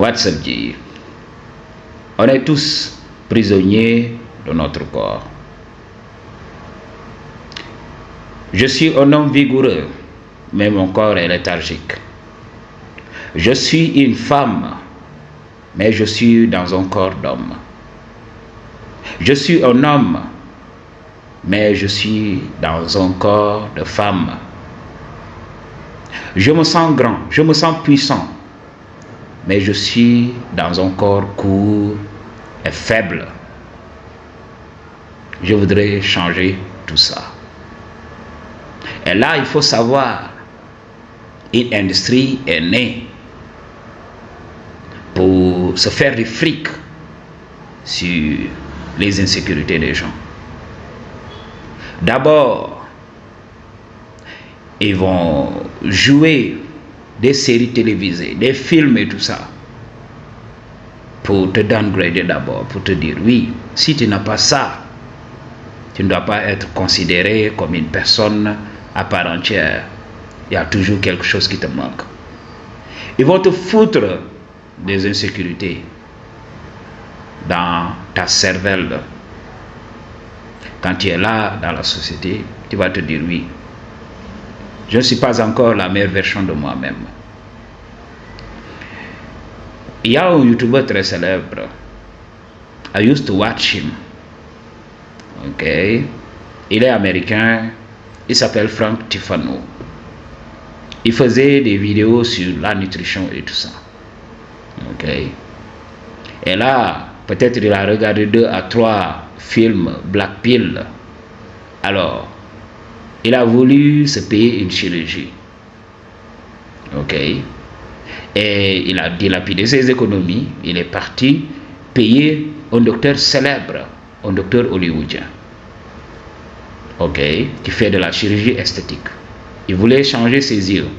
What's up, G? On est tous prisonniers de notre corps. Je suis un homme vigoureux, mais mon corps est léthargique. Je suis une femme, mais je suis dans un corps d'homme. Je suis un homme, mais je suis dans un corps de femme. Je me sens grand, je me sens puissant, mais je suis dans un corps court et faible. Je voudrais changer tout ça. Et là, il faut savoir, une industrie est née pour se faire du fric sur les insécurités des gens. D'abord, ils vont jouer des séries télévisées, des films et tout ça, pour te downgrader d'abord, pour te dire, oui, si tu n'as pas ça, tu ne dois pas être considéré comme une personne à part entière. Il y a toujours quelque chose qui te manque. Ils vont te foutre des insécurités dans ta cervelle. Quand tu es là dans la société, tu vas te dire, oui, je ne suis pas encore la meilleure version de moi-même. Il y a un YouTuber très célèbre. I used to watch him. Ok. Il est américain. Il s'appelle Frank Tifano. Il faisait des vidéos sur la nutrition et tout ça. Ok. Et là, peut-être il a regardé 2 à 3 films Black Pill. Alors, il a voulu se payer une chirurgie. Ok. Et il a dilapidé ses économies. Il est parti payer un docteur célèbre, un docteur hollywoodien. Ok. Qui fait de la chirurgie esthétique. Il voulait changer ses yeux.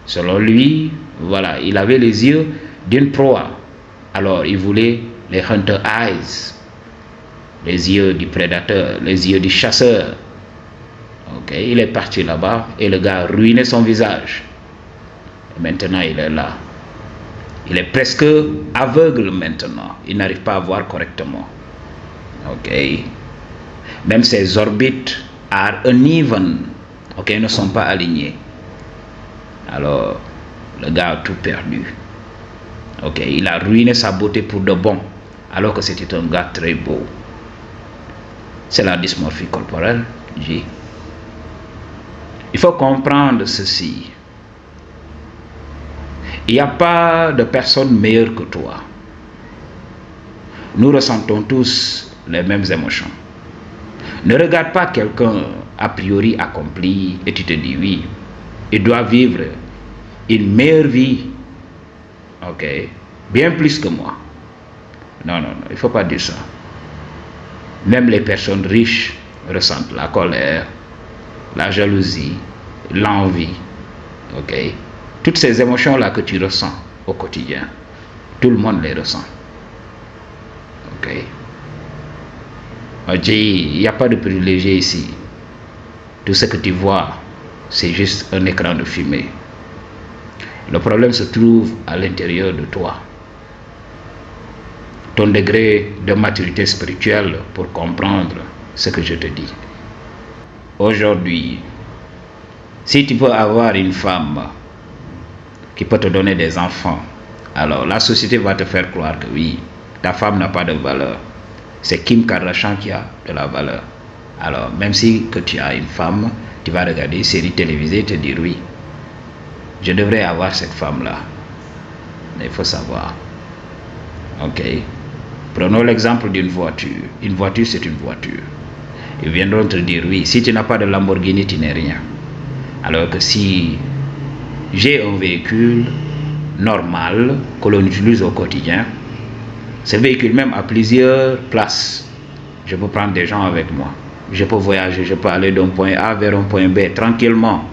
Selon lui, voilà, il avait les yeux d'une proie. Alors, il voulait les hunter eyes. Les yeux du prédateur, les yeux du chasseur. Ok, il est parti là-bas et le gars a ruiné son visage. Et maintenant, il est là. Il est presque aveugle maintenant. Il n'arrive pas à voir correctement. Ok. Même ses orbites are uneven. Ok, ne sont pas alignées. Alors, le gars a tout perdu. Ok, il a ruiné sa beauté pour de bon, alors que c'était un gars très beau. C'est la dysmorphie corporelle, J. Il faut comprendre ceci. Il n'y a pas de personne meilleure que toi. Nous ressentons tous les mêmes émotions. Ne regarde pas quelqu'un a priori accompli et tu te dis oui, il doit vivre une meilleure vie. Ok, bien plus que moi. Non, il ne faut pas dire ça. Même les personnes riches ressentent la colère, la jalousie, l'envie. Ok, toutes ces émotions-là que tu ressens au quotidien, tout le monde les ressent. Ok. Il n'y a pas de privilégié ici. Tout ce que tu vois, c'est juste un écran de fumée. Le problème se trouve à l'intérieur de toi. Ton degré de maturité spirituelle pour comprendre ce que je te dis. Aujourd'hui, si tu peux avoir une femme qui peut te donner des enfants, alors la société va te faire croire que oui, ta femme n'a pas de valeur. C'est Kim Kardashian qui a de la valeur. Alors, même si que tu as une femme, tu vas regarder une série télévisée et te dire oui, je devrais avoir cette femme-là. Mais il faut savoir. Ok. Prenons l'exemple d'une voiture. Une voiture, c'est une voiture. Ils viendront te dire oui, si tu n'as pas de Lamborghini, tu n'es rien. Alors que si j'ai un véhicule normal que l'on utilise au quotidien, ce véhicule même a plusieurs places. Je peux prendre des gens avec moi. Je peux voyager, je peux aller d'un point A vers un point B tranquillement.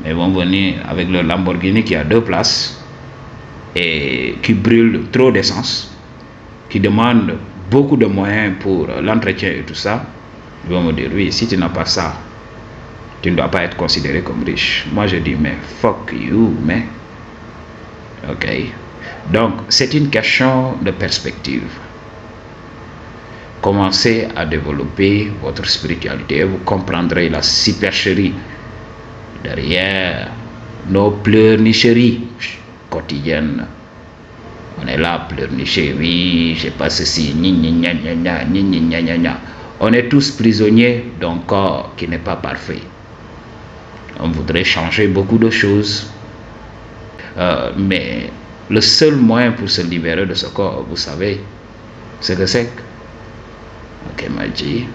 Mais ils vont venir avec le Lamborghini qui a 2 places et qui brûle trop d'essence, qui demande beaucoup de moyens pour l'entretien et tout ça. Ils vont me dire, oui, si tu n'as pas ça, tu ne dois pas être considéré comme riche. Moi, je dis, mais fuck you, mais. Ok. Donc, c'est une question de perspective. Commencez à développer votre spiritualité et vous comprendrez la supercherie derrière nos pleurnicheries quotidiennes. On est là, pleurnicher, oui, j'ai pas ceci, on est tous prisonniers d'un corps qui n'est pas parfait. On voudrait changer beaucoup de choses, mais le seul moyen pour se libérer de ce corps, vous savez, c'est que c'est. Ok, Madji.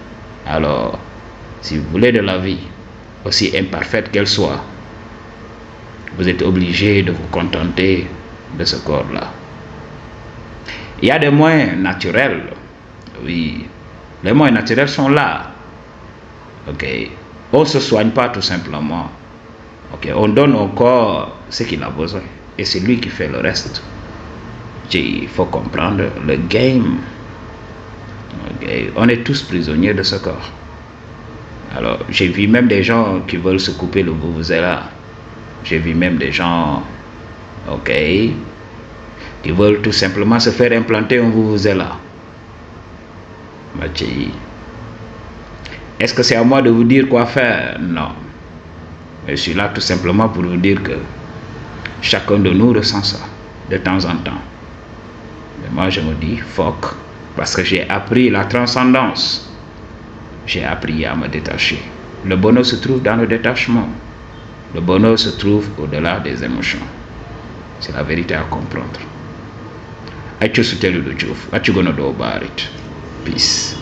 Alors, si vous voulez de la vie, aussi imparfaite qu'elle soit, vous êtes obligé de vous contenter de ce corps-là. Il y a des moyens naturels. Oui, les moyens naturels sont là. Ok, on ne se soigne pas tout simplement. Ok, on donne au corps ce qu'il a besoin et c'est lui qui fait le reste. Il faut comprendre le game. Okay. On est tous prisonniers de ce corps. Alors, j'ai vu même des gens qui veulent se couper le vuvuzela. J'ai vu même des gens, ok, qui veulent tout simplement se faire implanter un vuvuzela. Est-ce que c'est à moi de vous dire quoi faire? Non. Je suis là tout simplement pour vous dire que chacun de nous ressent ça de temps en temps. Mais moi, je me dis, fuck. Parce que j'ai appris la transcendance. J'ai appris à me détacher. Le bonheur se trouve dans le détachement. Le bonheur se trouve au-delà des émotions. C'est la vérité à comprendre. I choose to tell you the truth. What you gonna do about it? Peace.